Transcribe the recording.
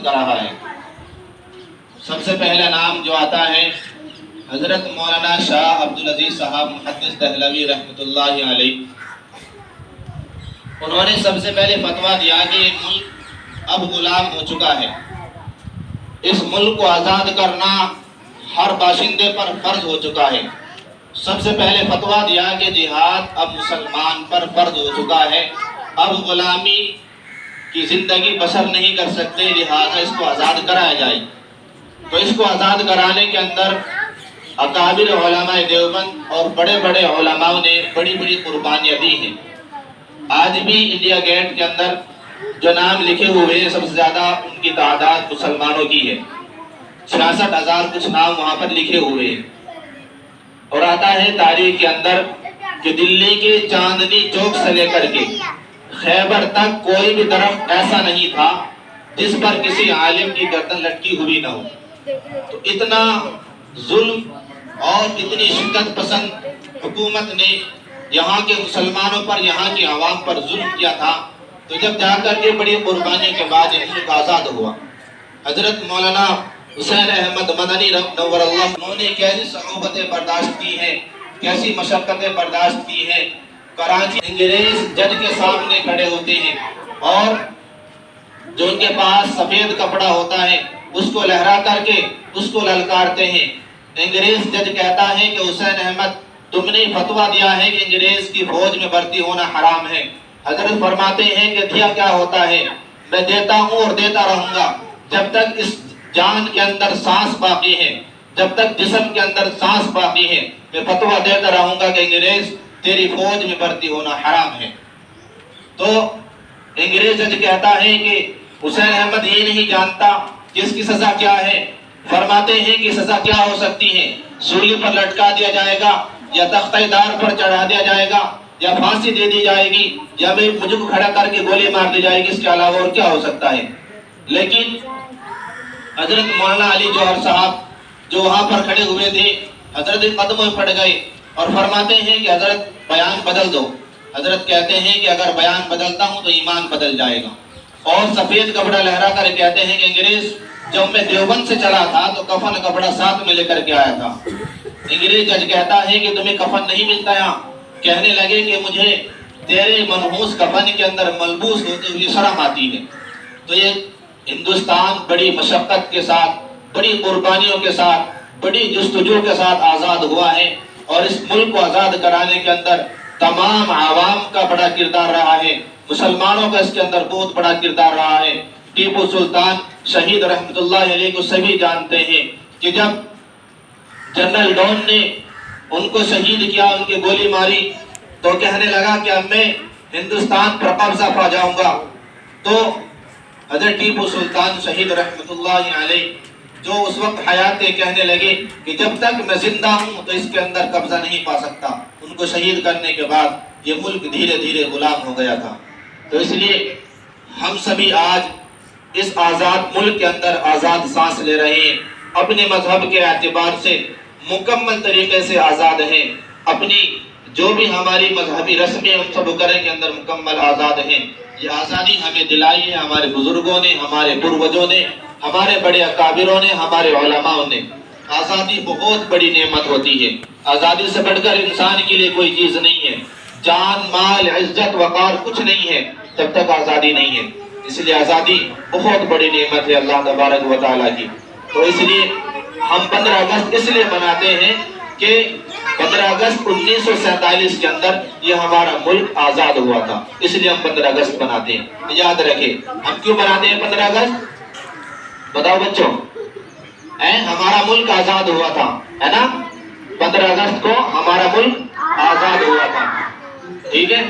کر رہا ہے۔ سب سے پہلا نام جو آتا ہے حضرت مولانا شاہ عبدالعزیز صاحب محدث دہلوی رحمۃ اللہ علیہ۔ انہوں نے سب سے پہلے فتویٰ دیا کہ یہ ملک اب غلام ہو چکا ہے، اس ملک کو آزاد کرنا ہر باشندے پر فرض ہو چکا ہے۔ سب سے پہلے فتویٰ دیا کہ جہاد اب مسلمان پر فرض ہو چکا ہے، اب غلامی کی زندگی بسر نہیں کر سکتے، لہٰذا اس کو آزاد کرایا جائے۔ تو اس کو آزاد کرانے کے اندر اکابر علماء دیوبند اور بڑے بڑے علماء نے بڑی بڑی قربانیاں دی ہیں۔ آج بھی انڈیا گیٹ کے اندر جو نام لکھے ہوئے ہیں سب سے زیادہ ان کی تعداد مسلمانوں کی ہے، 66,000 کچھ نام وہاں پر لکھے ہوئے ہیں۔ اور آتا ہے تاریخ کے اندر کہ دلی کے چاندنی چوک سے لے کر کے خیبر تک کوئی بھی درخت ایسا نہیں تھا جس پر کسی عالم کی گردن لٹکی ہوئی نہ ہو۔ تو اتنا ظلم اور اتنی شدت پسند حکومت نے یہاں کے مسلمانوں پر، یہاں کی عوام پر ظلم کیا تھا۔ تو جب جا کر کے بڑی قربانی کے بعد یہ ملک آزاد ہوا، حضرت مولانا حسین احمد مدنی نور اللہ انہوں نے کیسی صعوبتیں برداشت کی ہیں، کیسی مشقتیں برداشت کی ہیں۔ کراچی انگریز جج کے سامنے کھڑے ہوتے ہیں اور جو ان کے پاس سفید کپڑا ہوتا ہے اس کو لہرا کر کے اس کو للکارتے ہیں۔ انگریز جج کہتا ہے کہ حسین احمد تم نے فتویٰ دیا ہے کہ انگریز کی فوج میں بھرتی ہونا حرام ہے۔ حضرت فرماتے ہیں کہ دیا کیا ہوتا ہے، میں دیتا ہوں اور دیتا رہوں گا جب تک اس جان کے اندر سانس باقی ہے، جب تک جسم کے اندر سانس باقی ہے میں فتویٰ دیتا رہوں گا کہ انگریز تیری فوج میں بھرتی ہونا حرام ہے۔ تو انگریز جج کہتا ہے کہ حسین احمد یہ نہیں جانتا کہ اس کی سزا کیا ہے۔ فرماتے ہیں کہ سزا کیا ہو سکتی ہے، سولی پر لٹکا دیا جائے گا یا تختہ دار پر چڑھا دیا جائے گا یا پھانسی دے دی جائے گی یا مجھے کو کھڑا کر کے گولی مار دی جائے گی، اس کے علاوہ اور کیا ہو سکتا ہے۔ لیکن حضرت مولانا علی جوہر صاحب جو وہاں پر کھڑے ہوئے تھے حضرت قدموں میں پڑ گئے اور فرماتے ہیں کہ حضرت بیان بدل دو۔ حضرت کہتے ہیں کہ اگر بیان بدلتا ہوں تو ایمان بدل جائے گا، اور سفید کپڑا لہرا کر کہتے ہیں کہ انگریز جب میں دیوبند سے چلا تھا تو کفن کپڑا ساتھ میں لے کر کے آیا تھا۔ انگریز جج کہتا ہے کہ تمہیں کفن نہیں ملتا یہاں۔ کہنے لگے کہ مجھے تیرے منحوس کفن کے اندر ملبوس ہوتے ہوئے شرم آتی ہے۔ تو یہ ہندوستان بڑی مشقت کے ساتھ، بڑی قربانیوں کے ساتھ، بڑی جستجو کے ساتھ آزاد ہوا ہے، اور اس ملک کو آزاد کرانے کے اندر تمام عوام کا بڑا کردار رہا ہے، مسلمانوں کا اس کے اندر بہت بڑا کردار رہا ہے۔ ٹیپو سلطان شہید رحمت اللہ علیہ کو سبھی جانتے ہیں کہ جب جنرل ڈون نے ان کو شہید کیا، ان کی گولی ماری، تو کہنے لگا کہ اب میں ہندوستان پر قبضہ پا جاؤں گا۔ تو حضرت ٹیپو سلطان شہید رحمت اللہ علیہ جو اس وقت حیات تھے کہنے لگے کہ جب تک میں زندہ ہوں تو اس کے اندر قبضہ نہیں پا سکتا۔ ان کو شہید کرنے کے بعد یہ ملک دھیرے دھیرے غلام ہو گیا تھا۔ تو اس لیے ہم سبھی آج اس آزاد ملک کے اندر آزاد سانس لے رہے ہیں، اپنے مذہب کے اعتبار سے مکمل طریقے سے آزاد ہیں، اپنی جو بھی ہماری مذہبی رسمیں ان سب کرنے کے اندر مکمل آزاد ہیں۔ یہ آزادی ہمیں دلائی ہے ہمارے بزرگوں نے، ہمارے پروجوں نے، ہمارے بڑے اکابروں نے، ہمارے علماء نے۔ آزادی بہت بڑی نعمت ہوتی ہے، آزادی سے بڑھ کر انسان کے لیے کوئی چیز نہیں ہے۔ جان، مال، عزت، وقار کچھ نہیں ہے جب تک آزادی نہیں ہے۔ اس لیے آزادی بہت بڑی نعمت ہے اللہ تبارک و تعالیٰ کی۔ تو اس لیے ہم 15 اگست اس لیے مناتے ہیں کہ 15 اگست 1947 کے اندر یہ ہمارا ملک آزاد ہوا تھا، اس لیے ہم 15 اگست مناتے ہیں۔ یاد رکھیں ہم کیوں مناتے ہیں 15 اگست؟ بتاؤ بچوں، ہمارا ملک آزاد ہوا تھا، ہے نا؟ 15 اگست کو ہمارا ملک آزاد ہوا تھا، ٹھیک ہے؟